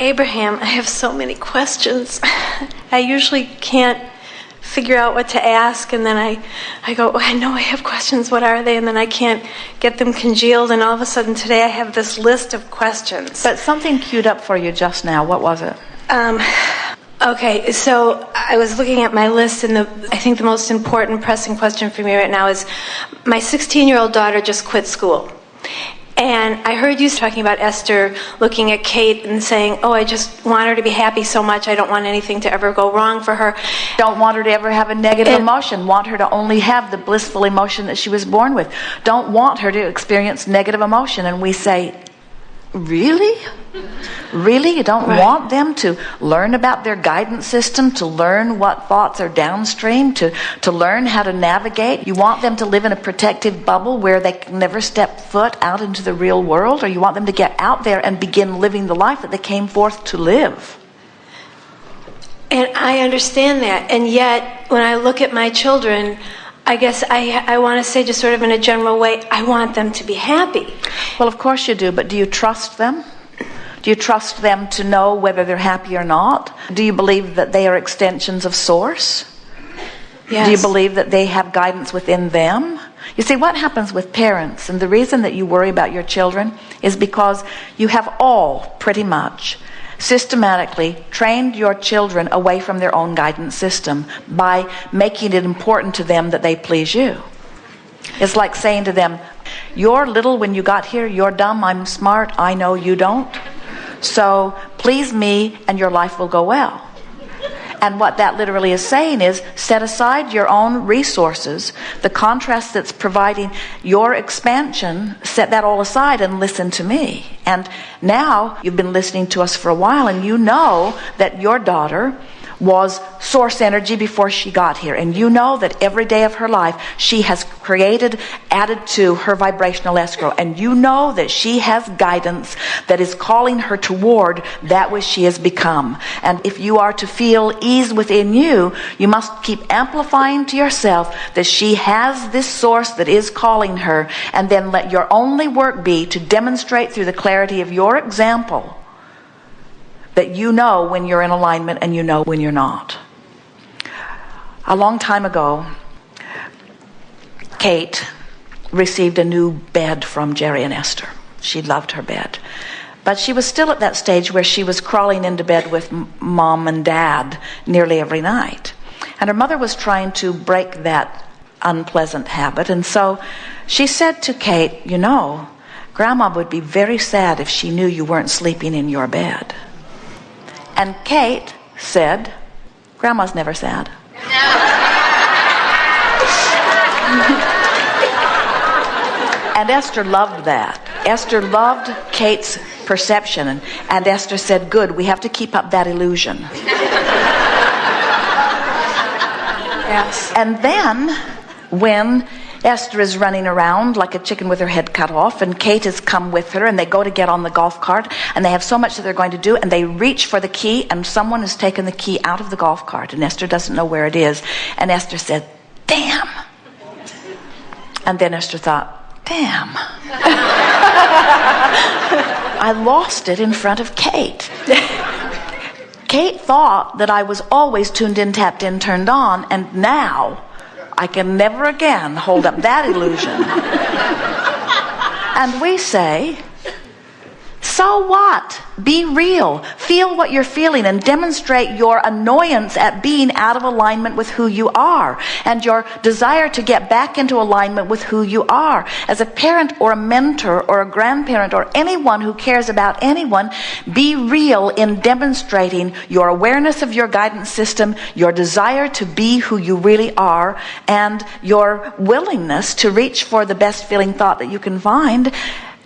Abraham, I have so many questions. I usually can't figure out what to ask, and then I go, I know I have questions, what are they? And then I can't get them congealed, and all of a sudden today I have this list of questions. But something queued up for you just now. What was it? Okay, so I was looking at my list, and I think the most important pressing question for me right now is my 16-year-old daughter just quit school. And I heard you talking about Esther looking at Kate and saying, oh, I just want her to be happy so much. I don't want anything to ever go wrong for her. Don't want her to ever have a negative emotion. Want her to only have the blissful emotion that she was born with. Don't want her to experience negative emotion. And we say, really? Really? You don't want them to learn about their guidance system, to learn what thoughts are downstream, to learn how to navigate? You want them to live in a protective bubble where they can never step foot out into the real world? Or you want them to get out there and begin living the life that they came forth to live? And I understand that. And yet, when I look at my children, I guess I want to say, just sort of in a general way, I want them to be happy. Well, of course you do, but do you trust them? Do you trust them to know whether they're happy or not? Do you believe that they are extensions of Source? Yes. Do you believe that they have guidance within them? You see, what happens with parents, and the reason that you worry about your children, is because you have all, pretty much, systematically trained your children away from their own guidance system by making it important to them that they please you. It's like saying to them, you're little when you got here, you're dumb, I'm smart, I know you don't. So please me and your life will go well. And what that literally is saying is, set aside your own resources, the contrast that's providing your expansion, set that all aside and listen to me. And now you've been listening to us for a while, and you know that your daughter was source energy before she got here. And you know that every day of her life she has created, added to her vibrational escrow. And you know that she has guidance that is calling her toward that which she has become. And if you are to feel ease within you, you must keep amplifying to yourself that she has this source that is calling her. And then let your only work be to demonstrate through the clarity of your example that you know when you're in alignment and you know when you're not. A long time ago, Kate received a new bed from Jerry and Esther. She loved her bed. But she was still at that stage where she was crawling into bed with mom and dad nearly every night. And her mother was trying to break that unpleasant habit. And so she said to Kate, you know, Grandma would be very sad if she knew you weren't sleeping in your bed. And Kate said, Grandma's never sad. And Esther loved that. Esther loved Kate's perception. And Esther said, good, we have to keep up that illusion. Yes. And then, when Esther is running around like a chicken with her head cut off, and Kate has come with her, and they go to get on the golf cart, and they have so much that they're going to do, and they reach for the key, and someone has taken the key out of the golf cart, and Esther doesn't know where it is. And Esther said, damn. And then Esther thought, damn. I lost it in front of Kate. Kate thought that I was always tuned in, tapped in, turned on, and now I can never again hold up that illusion. And we say, so what? Be real. Feel what you're feeling and demonstrate your annoyance at being out of alignment with who you are and your desire to get back into alignment with who you are. As a parent or a mentor or a grandparent or anyone who cares about anyone, be real in demonstrating your awareness of your guidance system, your desire to be who you really are, and your willingness to reach for the best feeling thought that you can find.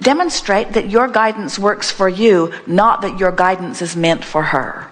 Demonstrate that your guidance works for you, not that your guidance is meant for her.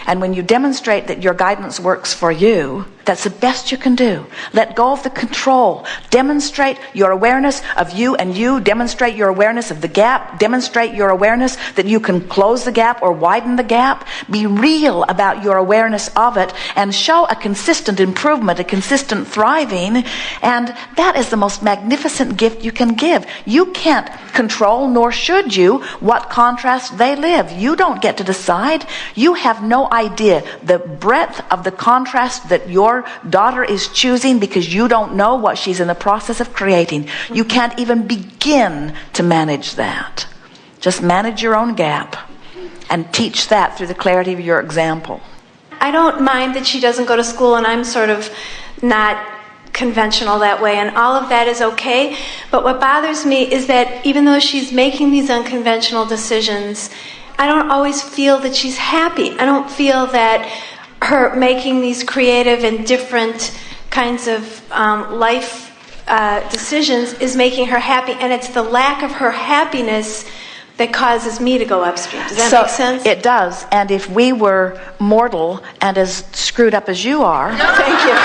And when you demonstrate that your guidance works for you, That's the best you can do. Let go of the control. Demonstrate your awareness of you and you. Demonstrate your awareness of the gap. Demonstrate your awareness that you can close the gap or widen the gap. Be real about your awareness of it and show a consistent improvement, a consistent thriving. And that is the most magnificent gift you can give. You can't control, nor should you, what contrast they live. You don't get to decide. You have no idea the breadth of the contrast that your daughter is choosing, because you don't know what she's in the process of creating. You can't even begin to manage that. Just manage your own gap and teach that through the clarity of your example. I don't mind that she doesn't go to school and I'm sort of not conventional that way, and all of that is okay. But what bothers me is that even though she's making these unconventional decisions, I don't always feel that she's happy. I don't feel that her making these creative and different kinds of life decisions is making her happy, and it's the lack of her happiness that causes me to go upstream. Does that make sense? It does. And if we were mortal and as screwed up as you are, Thank you.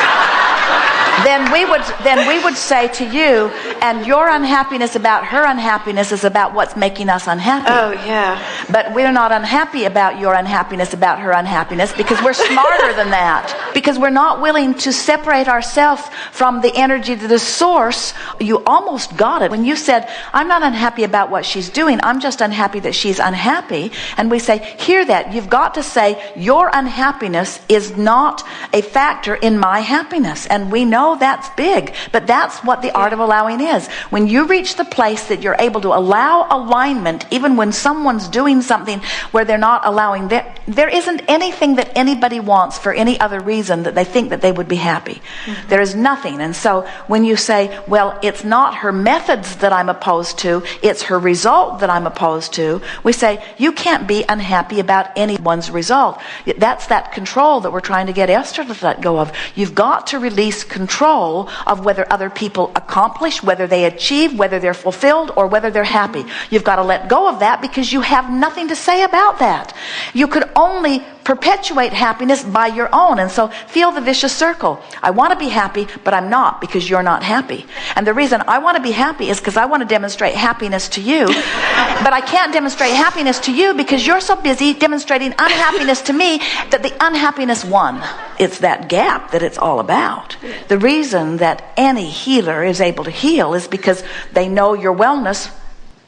then we would say to you, and your unhappiness about her unhappiness is about what's making us unhappy. Oh, yeah. But we're not unhappy about your unhappiness about her unhappiness, because we're smarter than that. Because we're not willing to separate ourselves from the energy to the source. You almost got it. When you said, I'm not unhappy about what she's doing, I'm just unhappy that she's unhappy. And we say, hear that. You've got to say, your unhappiness is not a factor in my happiness. And we know that's big, but that's what the art of allowing is. When you reach the place that you're able to allow alignment, even when someone's doing something where they're not allowing, there isn't anything that anybody wants for any other reason that they think that they would be happy. Mm-hmm. There is nothing. And so when you say, well, it's not her methods that I'm opposed to, it's her result that I'm opposed to, we say, you can't be unhappy about anyone's result. That's that control that we're trying to get Esther to let go of. You've got to release control of whether other people accomplish, whether they achieve, whether they're fulfilled, or whether they're happy. You've got to let go of that, because you have nothing to say about that. You could only perpetuate happiness by your own. And so feel the vicious circle. I want to be happy, but I'm not, because you're not happy. And the reason I want to be happy is because I want to demonstrate happiness to you. But I can't demonstrate happiness to you because you're so busy demonstrating unhappiness to me that the unhappiness won. It's that gap that it's all about. The reason that any healer is able to heal is because they know your wellness,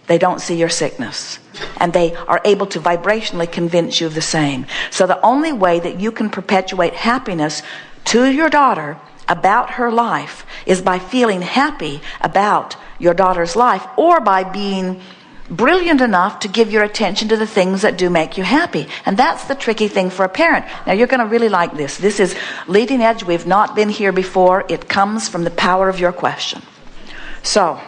they don't see your sickness. And they are able to vibrationally convince you of the same. So the only way that you can perpetuate happiness to your daughter about her life is by feeling happy about your daughter's life, or by being brilliant enough to give your attention to the things that do make you happy. And that's the tricky thing for a parent. Now you're going to really like this. This is leading edge. We've not been here before. It comes from the power of your question. So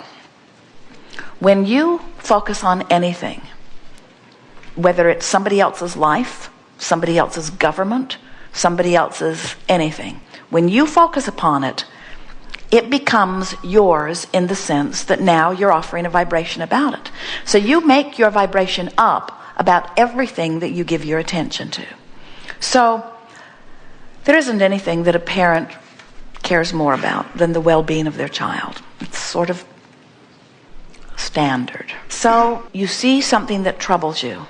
when you focus on anything, whether it's somebody else's life, somebody else's government, somebody else's anything, when you focus upon it, it becomes yours in the sense that now you're offering a vibration about it. So you make your vibration up about everything that you give your attention to. So there isn't anything that a parent cares more about than the well-being of their child. It's sort of standard. So you see something that troubles you,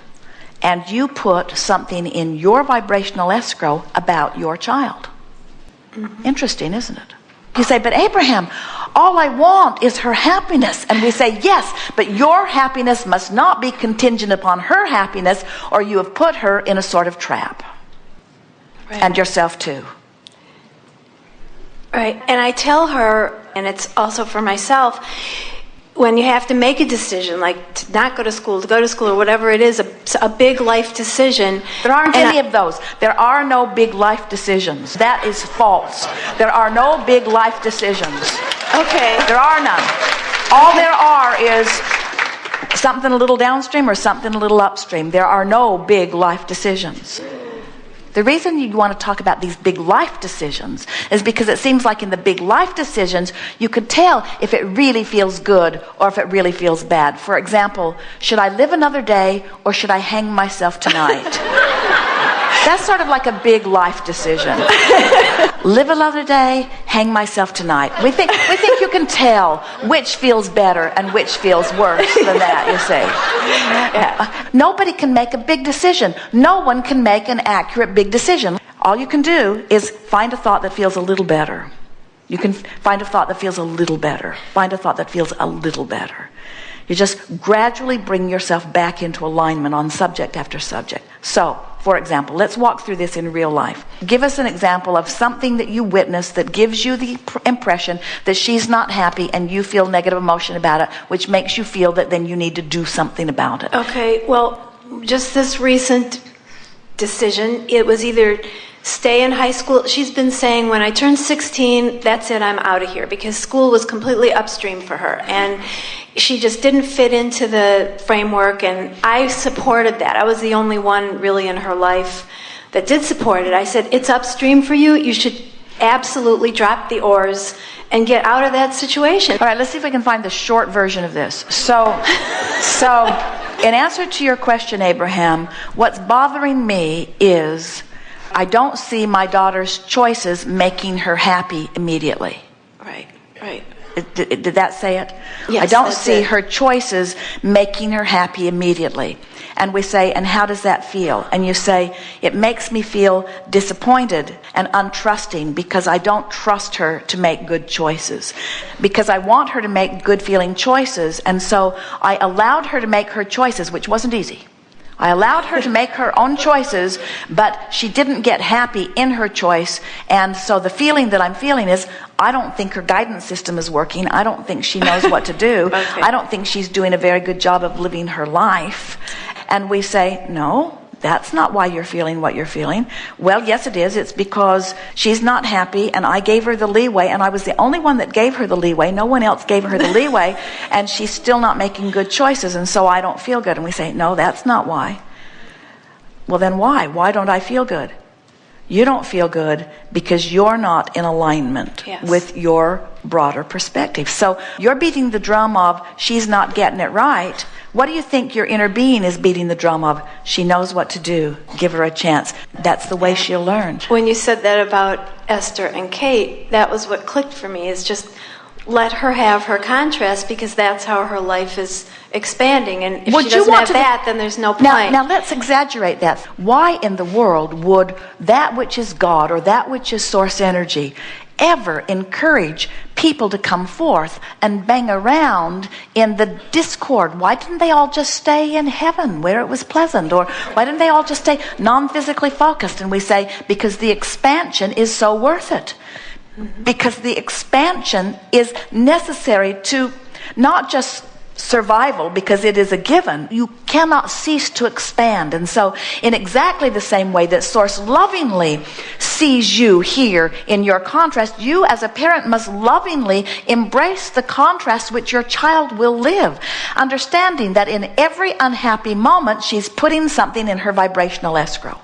and you put something in your vibrational escrow about your child. Mm-hmm. Interesting, isn't it? You say, but Abraham, all I want is her happiness. And we say, yes, but your happiness must not be contingent upon her happiness, or you have put her in a sort of trap. Right. And yourself too. Right. And I tell her, and it's also for myself, when you have to make a decision, like to not go to school, to go to school, or whatever it is, a big life decision. There aren't any of those. There are no big life decisions. That is false. There are no big life decisions. Okay. There are none. All there are is something a little downstream or something a little upstream. There are no big life decisions. The reason you want to talk about these big life decisions is because it seems like in the big life decisions, you could tell if it really feels good or if it really feels bad. For example, should I live another day or should I hang myself tonight? That's sort of like a big life decision. Live another day, hang myself tonight. We think you can tell which feels better and which feels worse than that, you see. Nobody can make a big decision. No one can make an accurate big decision. All you can do is find a thought that feels a little better. You can find a thought that feels a little better. Find a thought that feels a little better. You just gradually bring yourself back into alignment on subject after subject. So, for example, let's walk through this in real life. Give us an example of something that you witnessed that gives you the impression that she's not happy and you feel negative emotion about it, which makes you feel that then you need to do something about it. Okay, well, just this recent decision, it was either stay in high school. She's been saying, when I turn 16, that's it, I'm out of here, because school was completely upstream for her. And she just didn't fit into the framework, and I supported that. I was the only one really in her life that did support it. I said, it's upstream for you. You should absolutely drop the oars and get out of that situation. All right, let's see if we can find the short version of this. So in answer to your question, Abraham, what's bothering me is I don't see my daughter's choices making her happy immediately. Right. Did that say it? Yes, I don't that's see it. her choices making her happy immediately. And we say, and how does that feel? And you say, it makes me feel disappointed and untrusting because I don't trust her to make good choices. Because I want her to make good feeling choices, and so I allowed her to make her choices, which wasn't easy. I allowed her to make her own choices, but she didn't get happy in her choice. And so the feeling that I'm feeling is, I don't think her guidance system is working. I don't think she knows what to do. Okay. I don't think she's doing a very good job of living her life. And we say, no, that's not why you're feeling what you're feeling. Well, yes, it is. It's because she's not happy, and I gave her the leeway, and I was the only one that gave her the leeway. No one else gave her the leeway, and she's still not making good choices, and so I don't feel good. And we say, no, that's not why. Well, then why? Why don't I feel good? You don't feel good because you're not in alignment with your broader perspective. So you're beating the drum of she's not getting it right. What do you think your inner being is beating the drum of? She knows what to do. Give her a chance. That's the way she'll learn. When you said that about Esther and Kate, that was what clicked for me, is just let her have her contrast, because that's how her life is expanding. And if she doesn't have that, then there's no point. Now let's exaggerate that. Why in the world would that which is God or that which is source energy ever encourage people to come forth and bang around in the discord? Why didn't they all just stay in heaven where it was pleasant? Or why didn't they all just stay non-physically focused? And we say, because the expansion is so worth it. Because the expansion is necessary to not just survival, because it is a given. You cannot cease to expand. And so in exactly the same way that Source lovingly sees you here in your contrast, you as a parent must lovingly embrace the contrast which your child will live, understanding that in every unhappy moment she's putting something in her vibrational escrow.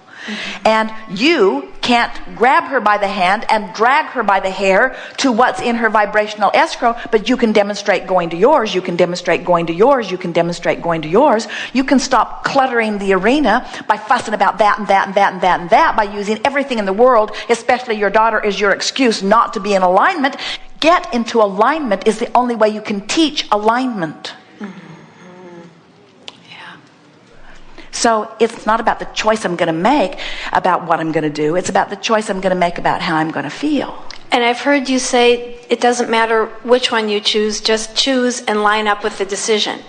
And you can't grab her by the hand and drag her by the hair to what's in her vibrational escrow, but you can demonstrate going to yours, you can demonstrate going to yours, you can demonstrate going to yours. You can stop cluttering the arena by fussing about that and that and that and that and that, by using everything in the world, especially your daughter, as your excuse not to be in alignment. Get into alignment is the only way you can teach alignment. So it's not about the choice I'm going to make about what I'm going to do. It's about the choice I'm going to make about how I'm going to feel. And I've heard you say it doesn't matter which one you choose, just choose and line up with the decision.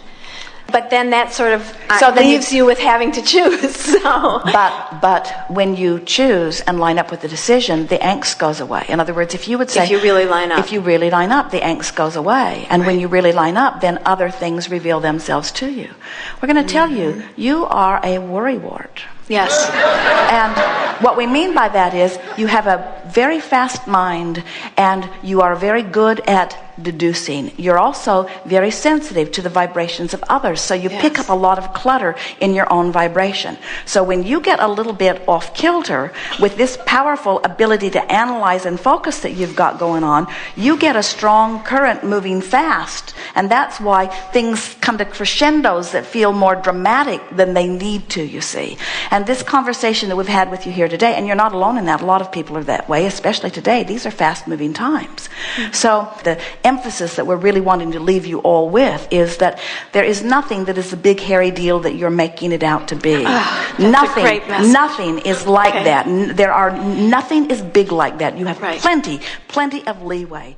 But then that sort of leaves you with having to choose. So. But when you choose and line up with the decision, the angst goes away. In other words, if you would say... If you really line up. If you really line up, the angst goes away. And when you really line up, then other things reveal themselves to you. We're going to tell you, you are a worrywart. Yes. And what we mean by that is you have a very fast mind, and you are very good at deducing. You're also very sensitive to the vibrations of others, so you pick up a lot of clutter in your own vibration. So when you get a little bit off kilter with this powerful ability to analyze and focus that you've got going on, you get a strong current moving fast, and that's why things come to crescendos that feel more dramatic than they need to, you see. And this conversation that we've had with you here today, and you're not alone in that, a lot of people are that way, especially today. These are fast moving times. So the emphasis that we're really wanting to leave you all with is that there is nothing that is a big hairy deal that you're making it out to be. Nothing is like that. Nothing is big like that. You have plenty of leeway.